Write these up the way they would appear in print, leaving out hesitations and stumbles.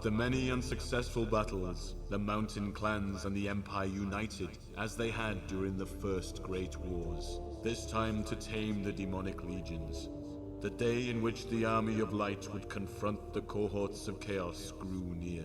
After many unsuccessful battles, the mountain clans and the Empire united, as they had during the First Great Wars, this time to tame the demonic legions. The day in which the Army of Light would confront the cohorts of chaos grew near.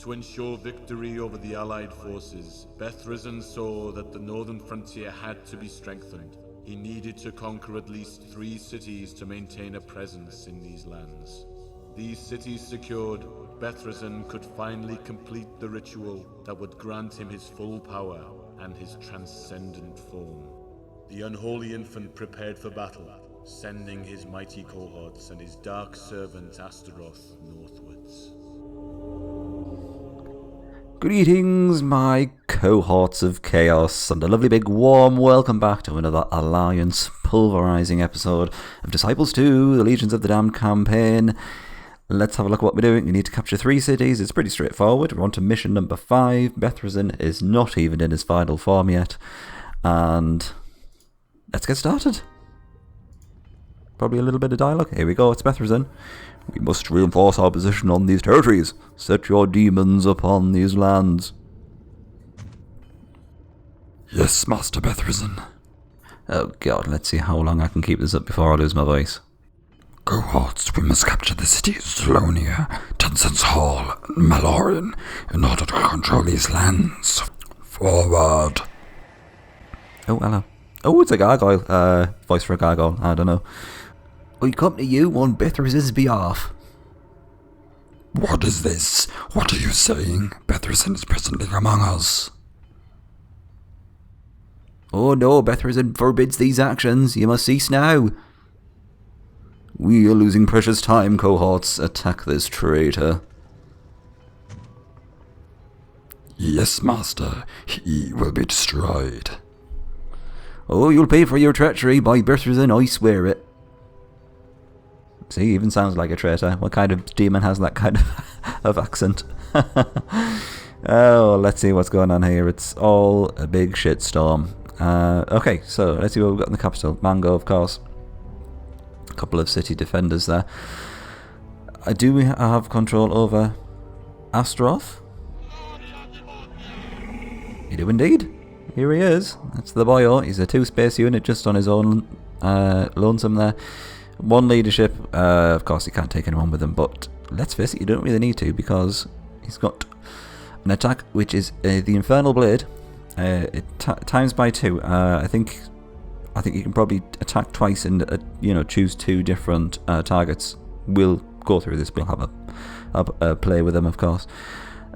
To ensure victory over the Allied forces, Bethresen saw that the northern frontier had to be strengthened. He needed to conquer at least 3 cities to maintain a presence in these lands. These cities secured, Bethresen could finally complete the ritual that would grant him his full power and his transcendent form. The unholy infant prepared for battle, sending his mighty cohorts and his dark servant Astaroth northwards. Greetings, my cohorts of chaos, and a lovely big warm welcome back to another Alliance pulverizing episode of Disciples 2, the Legions of the Damned campaign. Let's have a look at what we're doing. We need to capture 3 cities. It's pretty straightforward. We're on to mission number 5. Bethresen is not even in his final form yet. And let's get started. Probably a little bit of dialogue. Here we go, it's Bethresen. We must reinforce our position on these territories. Set your demons upon these lands. Yes, Master Bethresen. Oh god, let's see how long I can keep this up before I lose my voice. Cohorts, we must capture the cities of Salonia, Dunstan's Hall, and Malorian in order to control these lands. Forward. Oh, hello. Oh, it's a gargoyle. Voice for a gargoyle, I don't know. We come to you on Bethresen's behalf. What is this? What are you saying? Bethresen is presently among us. Oh no, Bethresen forbids these actions. You must cease now. We are losing precious time, cohorts. Attack this traitor. Yes, Master. He will be destroyed. Oh, you'll pay for your treachery, by Bethresen, I swear it. See, he even sounds like a traitor. What kind of demon has that kind of accent? Oh, let's see what's going on here. It's all a big shitstorm. Okay, so let's see what we've got in the capital. Mango, of course. A couple of city defenders there. Do we have control over Astaroth? You do indeed. Here he is. That's the boyo. He's a 2-space unit just on his own lonesome there. 1 leadership. Of course, he can't take anyone with him, but let's face it, you don't really need to because he's got an attack which is the Infernal Blade. It times by 2. I think you can probably attack twice and choose 2 different targets. We'll go through this, but we'll have a play with him, of course.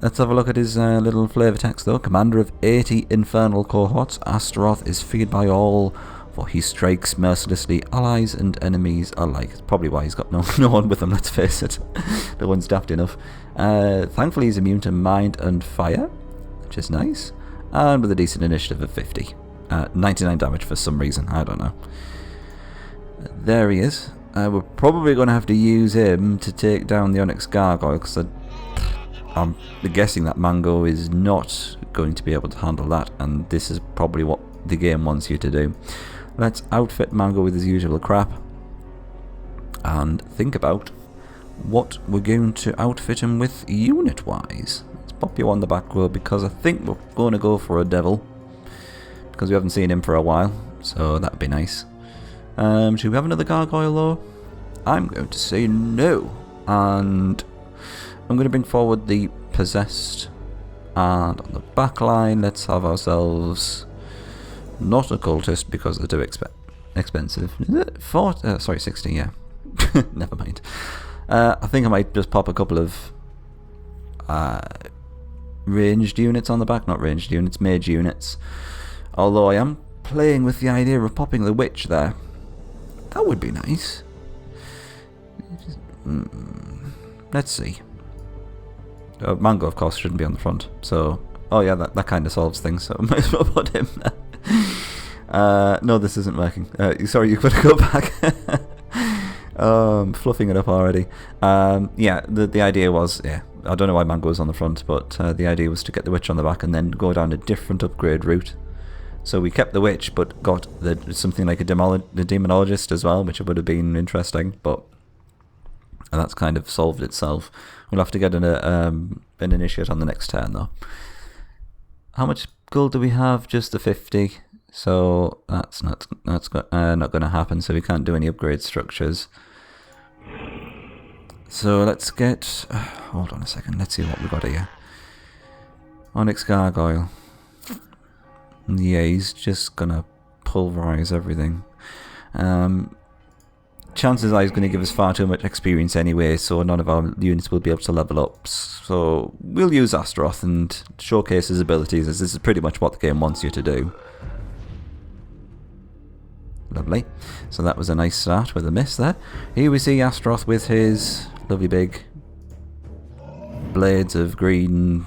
Let's have a look at his little flavour text though. Commander of 80 infernal cohorts, Astaroth is feared by all, for he strikes mercilessly allies and enemies alike. It's probably why he's got no one with him, let's face it. No one's daft enough. Thankfully he's immune to mind and fire, which is nice. And with a decent initiative of 50. 99 damage for some reason, I don't know. There he is. We're probably going to have to use him to take down the onyx gargoyle, because I'm guessing that Mango is not going to be able to handle that, and this is probably what the game wants you to do. Let's outfit Mango with his usual crap and think about what we're going to outfit him with unit-wise. Let's pop you on the back row because I think we're going to go for a devil because we haven't seen him for a while, so that'd be nice. Should we have another gargoyle though? I'm going to say no, and I'm going to bring forward the possessed, and on the back line let's have ourselves not a cultist because they're too expensive. Is it 60, yeah. Never mind. I think I might just pop a couple of ranged units on the back. Not ranged units, mage units. Although I am playing with the idea of popping the witch there. That would be nice. Let's see. Mango, of course, shouldn't be on the front. So, oh yeah, that kind of solves things. So I might as well put him there. No, this isn't working. Sorry, you've got to go back. Fluffing it up already. Yeah, the idea was, I don't know why Mango was on the front, but the idea was to get the witch on the back and then go down a different upgrade route. So we kept the witch, but got something like the demonologist as well, which would have been interesting. But And that's kind of solved itself. We'll have to get an initiate on the next turn, though. How much gold do we have? Just the 50. So that's not going to happen. So we can't do any upgrade structures. So let's get... hold on a second. Let's see what we got here. Onyx gargoyle. Yeah, he's just going to pulverize everything. Chances are he's going to give us far too much experience anyway, so none of our units will be able to level up. So we'll use Astaroth and showcase his abilities, as this is pretty much what the game wants you to do. Lovely. So that was a nice start with a miss there. Here we see Astaroth with his lovely big blades of green,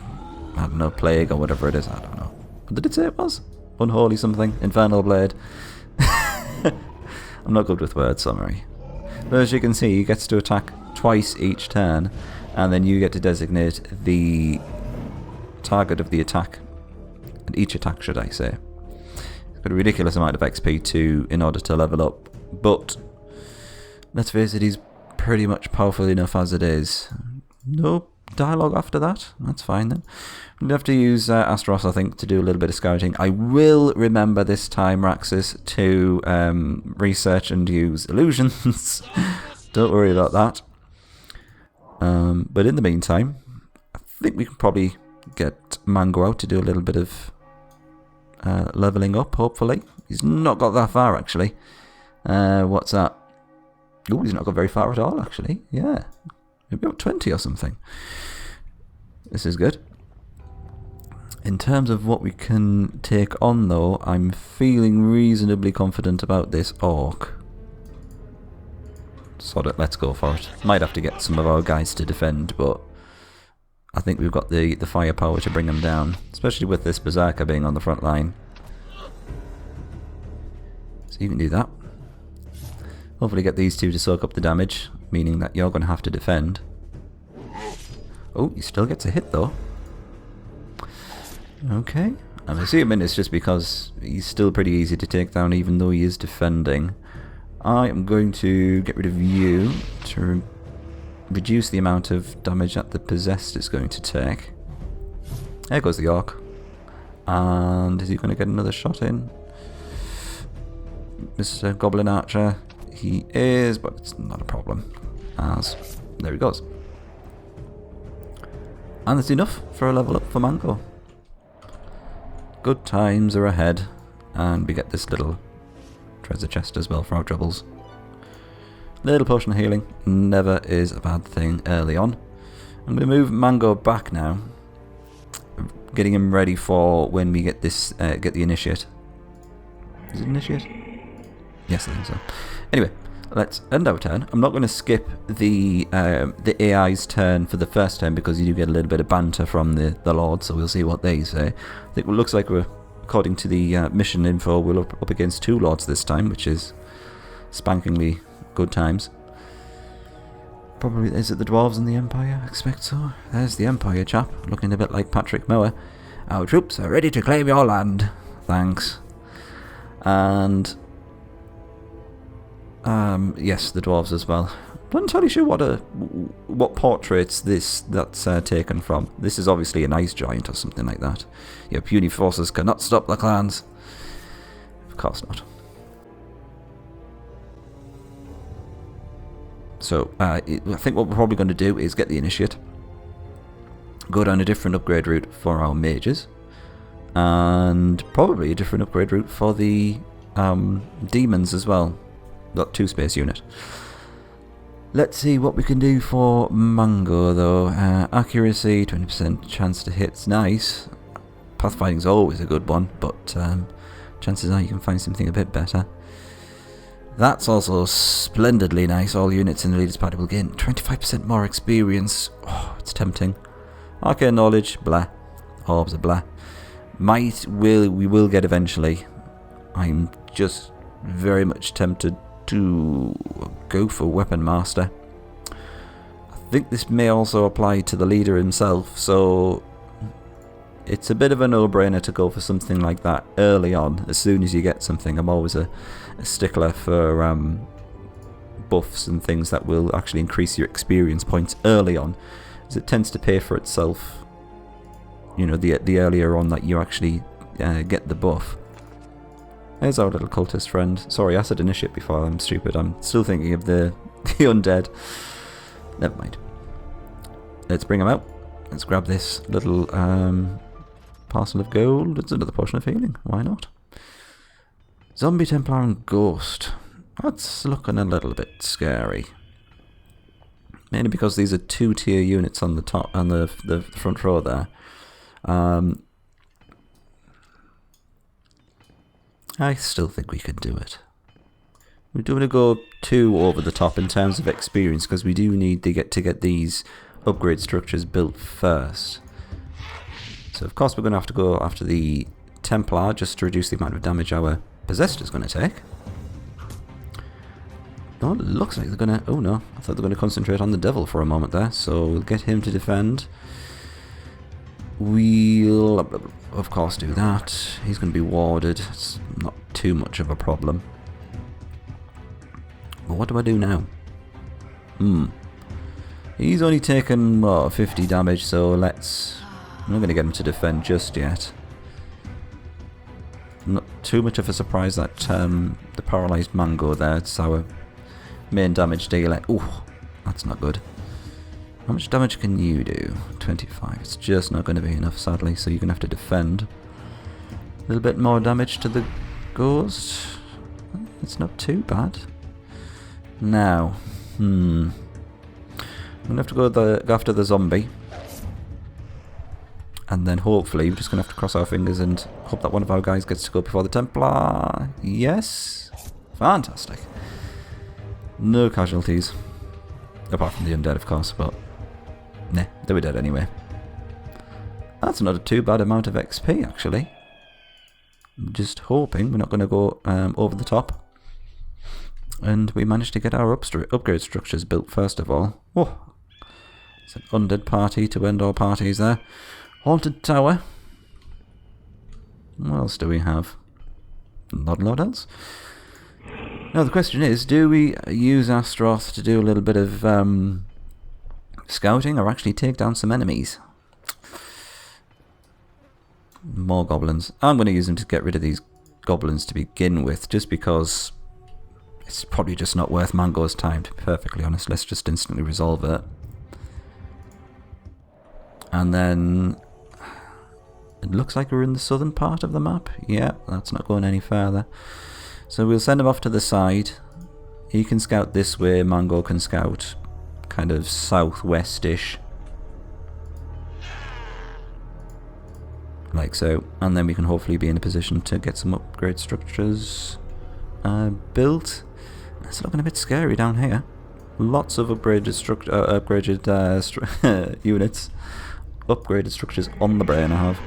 I don't know, plague or whatever it is. I don't know. What did it say it was? Unholy something? Infernal blade? I'm not good with words, sorry. But as you can see, he gets to attack twice each turn, and then you get to designate the target of the attack. And each attack, should I say. It's got a ridiculous amount of XP in order to level up, but let's face it, he's pretty much powerful enough as it is. No dialogue after that? That's fine then. We'll have to use Astaroth, I think, to do a little bit of scouting. I will remember this time, Raxus, to research and use illusions. Don't worry about that. But in the meantime, I think we can probably get Mango out to do a little bit of levelling up, hopefully. He's not got that far, actually. What's that? Oh, he's not got very far at all, actually. Yeah. Maybe about 20 or something. This is good. In terms of what we can take on, though, I'm feeling reasonably confident about this orc. Sod it, let's go for it. Might have to get some of our guys to defend, but I think we've got the firepower to bring them down, especially with this berserker being on the front line. So you can do that. Hopefully get these two to soak up the damage, meaning that you're going to have to defend. Oh, he still gets a hit, though. Okay, I'm assuming it's just because he's still pretty easy to take down even though he is defending. I am going to get rid of you to reduce the amount of damage that the possessed is going to take. There goes the orc. And is he going to get another shot in? Mr. Goblin Archer, he is, but it's not a problem. As there he goes. And that's enough for a level up for Mango. Good times are ahead, and we get this little treasure chest as well for our troubles. Little potion of healing never is a bad thing early on. I'm going to move Mango back now, getting him ready for when we get this get the initiate. Is it initiate? Yes, I think so. Anyway, let's end our turn. I'm not going to skip the AI's turn for the first turn because you do get a little bit of banter from the Lord, so we'll see what they say. I think it looks like we're, according to the mission info, we're up against 2 Lords this time, which is spankingly good times. Probably, is it the Dwarves and the Empire? I expect so. There's the Empire chap, looking a bit like Patrick Mower. Our troops are ready to claim your land. Thanks. And yes, the Dwarves as well. Not entirely sure what portraits that's taken from. This is obviously an ice giant or something like that. Your puny forces cannot stop the clans. Of course not. So I think what we're probably going to do is get the initiate, go down a different upgrade route for our mages, and probably a different upgrade route for the demons as well. Got 2 space unit. Let's see what we can do for Mango though. Accuracy, 20% chance to hit's nice. Pathfinding's always a good one, but chances are you can find something a bit better. That's also splendidly nice. All units in the leader's party will gain 25% more experience. Oh, it's tempting. Arcane knowledge, blah. Orbs are blah. Might we will get eventually. I'm just very much tempted to go for Weapon Master. I think this may also apply to the leader himself, so it's a bit of a no-brainer to go for something like that early on. As soon as you get something, I'm always a stickler for buffs and things that will actually increase your experience points early on, as it tends to pay for itself, you know, the earlier on that you actually get the buff. There's our little cultist friend. Sorry, I said initiate before, I'm stupid. I'm still thinking of the undead. Never mind. Let's bring him out. Let's grab this little parcel of gold. It's another potion of healing. Why not? Zombie, Templar and Ghost. That's looking a little bit scary. Mainly because these are 2-tier units on the top, on the front row there. I still think we could do it. We're going to go 2 over the top in terms of experience, because we do need to get these upgrade structures built first. So of course we're going to have to go after the Templar just to reduce the amount of damage our Possessed is going to take. Oh, it looks like they're going to... Oh no, I thought they were going to concentrate on the Devil for a moment there, so we'll get him to defend. We'll, of course, do that. He's going to be warded. It's not too much of a problem. But what do I do now? He's only taken, what, 50 damage, so let's... I'm not going to get him to defend just yet. Not too much of a surprise that the paralysed Mango there, it's our main damage dealer. Ooh, that's not good. How much damage can you do? 25. It's just not going to be enough, sadly, so you're going to have to defend. A little bit more damage to the Ghost. It's not too bad. Now, I'm going to have to go after the zombie. And then hopefully we're just going to have to cross our fingers and hope that one of our guys gets to go before the Templar. Yes. Fantastic. No casualties. Apart from the undead, of course, but... Nah, they were dead anyway. That's not a too bad amount of XP, actually. I'm just hoping we're not going to go over the top. And we managed to get our upgrade structures built first of all. Oh, it's an undead party to end all parties there. Haunted Tower. What else do we have? Not a lot else. Now the question is, do we use Astroth to do a little bit of scouting or actually take down some enemies? More goblins. I'm going to use them to get rid of these goblins to begin with, just because it's probably just not worth Mango's time, to be perfectly honest. Let's just instantly resolve it. And then it looks like we're in the southern part of the map. Yeah, that's not going any further. So we'll send him off to the side. He can scout this way, Mango can scout kind of southwest-ish. Like so. And then we can hopefully be in a position to get some upgrade structures built. It's looking a bit scary down here. Lots of upgraded units. Upgraded structures on the brain I have.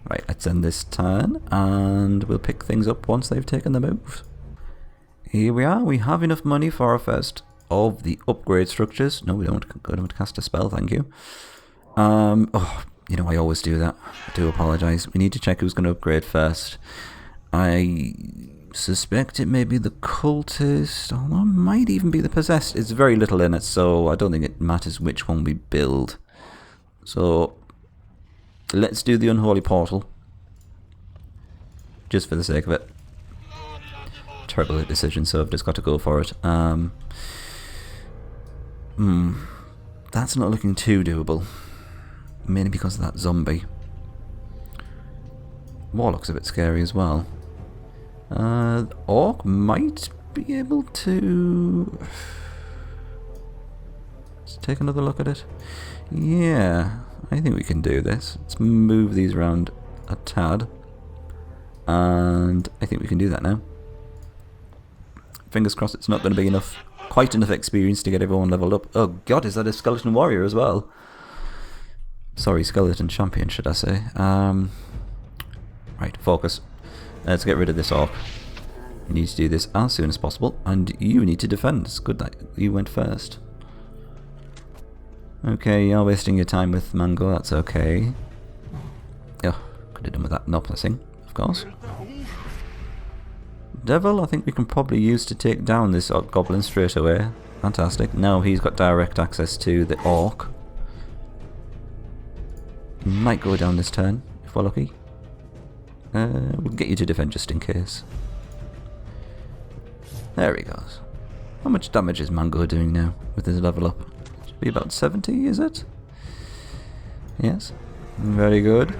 Right, let's end this turn, and we'll pick things up once they've taken the move. Here we are, we have enough money for our first of the upgrade structures. No, we don't have to cast a spell, thank you. Oh, you know, I always do that. I do apologise. We need to check who's going to upgrade first. I suspect it may be the cultist, although it might even be the possessed. It's very little in it, so I don't think it matters which one we build. So let's do the unholy portal, just for the sake of it. Terrible decision, so I've just got to go for it. That's not looking too doable, mainly because of that zombie. Warlock's a bit scary as well. Orc might be able to... Let's take another look at it. Yeah, I think we can do this. Let's move these around a tad. And I think we can do that now. Fingers crossed it's not going to be enough, quite enough experience to get everyone leveled up. Oh god, is that a skeleton warrior as well? Sorry, skeleton champion should I say. Right, focus. Let's get rid of this orc. You need to do this as soon as possible, and you need to defend. It's good that you went first. Okay, you're wasting your time with Mango, that's okay. Oh, could have done with that not blessing, of course. Devil, I think we can probably use to take down this goblin straight away. Fantastic. Now he's got direct access to the orc. Might go down this turn, if we're lucky. We'll get you to defend just in case. There he goes. How much damage is Mango doing now with his level up? Should be about 70, is it? Yes. Very good.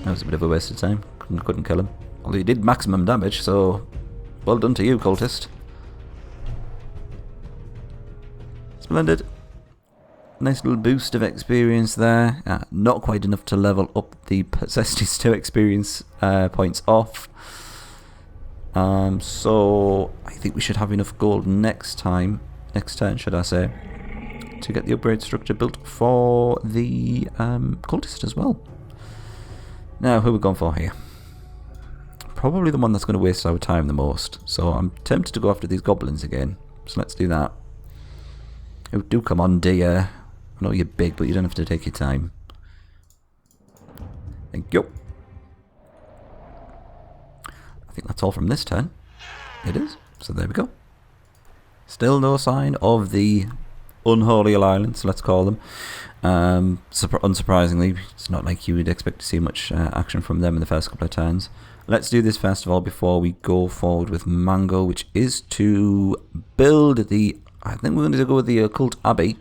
That was a bit of a waste of time. Couldn't kill him. Although he did maximum damage, so well done to you, cultist. Splendid. Nice little boost of experience there. Not quite enough to level up the possessed 2 experience points off. So I think we should have enough gold next turn, should I say, to get the upgrade structure built for the cultist as well. Now, who are we going for here? Probably the one that's going to waste our time the most. So I'm tempted to go after these goblins again. So let's do that. Oh, do come on, dear. I know you're big, but you don't have to take your time. Thank you. I think that's all from this turn. It is. So there we go. Still no sign of the unholy alliance, let's call them. Unsurprisingly, it's not like you would expect to see much action from them in the first couple of turns. Let's do this first of all before we go forward with Mango, which is to build the... I think we're going to go with the Occult Abbey.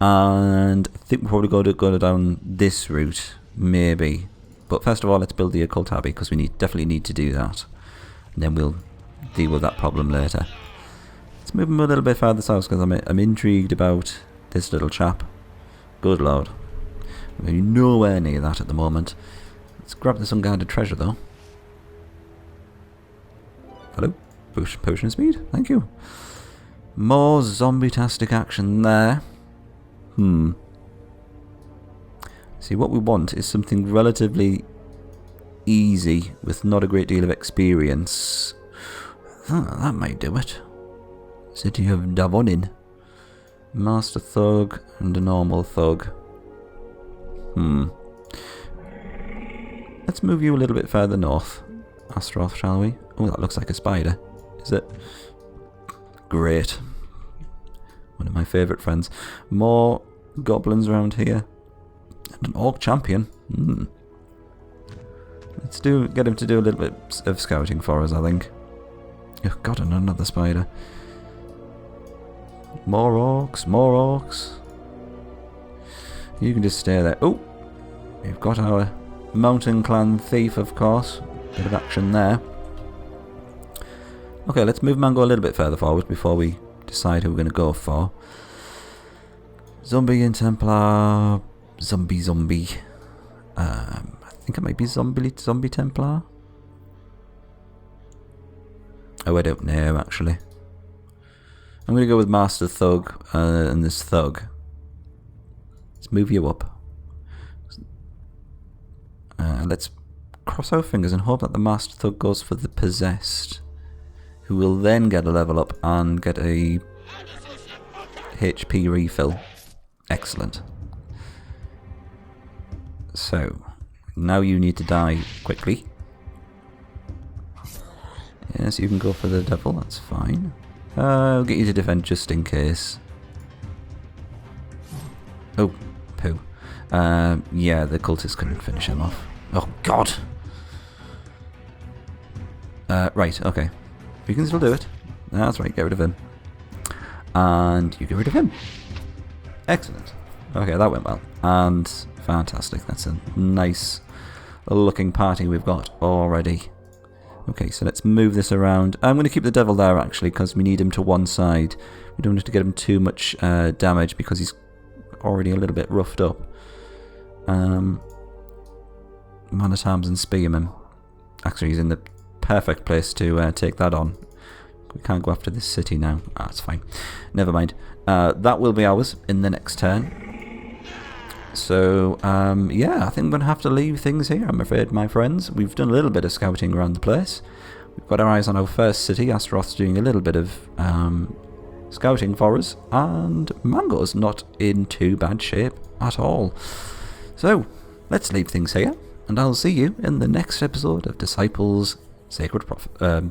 And I think we're probably going to go down this route, maybe. But first of all, let's build the Occult Abbey, because we definitely need to do that. And then we'll deal with that problem later. Let's move him a little bit further south, because I'm intrigued about this little chap. Good lord. We're nowhere near that at the moment. Let's grab this unguarded treasure, though. Hello? Potion of speed? Thank you. More zombie-tastic action there. See, what we want is something relatively easy with not a great deal of experience. That might do it. City of Davonin. Master Thug and a normal Thug. Let's move you a little bit further north, Astaroth, shall we? Oh, that looks like a spider. Is it? Great. One of my favourite friends. More goblins around here. And an orc champion. Let's get him to do a little bit of scouting for us, I think. Oh god, and another spider. More orcs, more orcs. You can just stay there. Oh! We've got our Mountain Clan thief, of course. Bit of action there. Okay, let's move Mango a little bit further forward before we decide who we're going to go for. Zombie and Templar. Zombie. I think it might be Zombie Templar. Oh, I don't know, actually. I'm going to go with Master Thug and this Thug. Let's move you up. Let's cross our fingers and hope that the Master Thug goes for the Possessed, who will then get a level up and get a HP refill. Excellent. So, now you need to die quickly. Yes, you can go for the devil, that's fine. I'll get you to defend just in case. Oh, poo. Yeah, the cultist couldn't finish him off. Oh, God! Right, okay. You can still do it. That's right, get rid of him. And you get rid of him. Excellent. Okay, that went well. And fantastic. That's a nice looking party we've got already. Okay, so let's move this around. I'm going to keep the devil there, actually, because we need him to one side. We don't have to get him too much damage, because he's already a little bit roughed up. Man at Arms and Spearman. Actually, he's in the perfect place to take that on. We can't go after this city now. That's fine. Never mind. That will be ours in the next turn. So, yeah, I think I'm going to have to leave things here, I'm afraid, my friends. We've done a little bit of scouting around the place. We've got our eyes on our first city. Astaroth's doing a little bit of scouting for us. And Mango's not in too bad shape at all. So, let's leave things here. And I'll see you in the next episode of Disciples Sacred Prophecy. I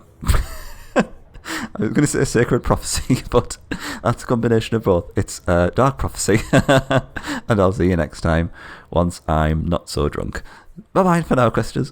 was going to say Sacred Prophecy, but that's a combination of both. It's Dark Prophecy, and I'll see you next time once I'm not so drunk. Bye-bye for now, Questers.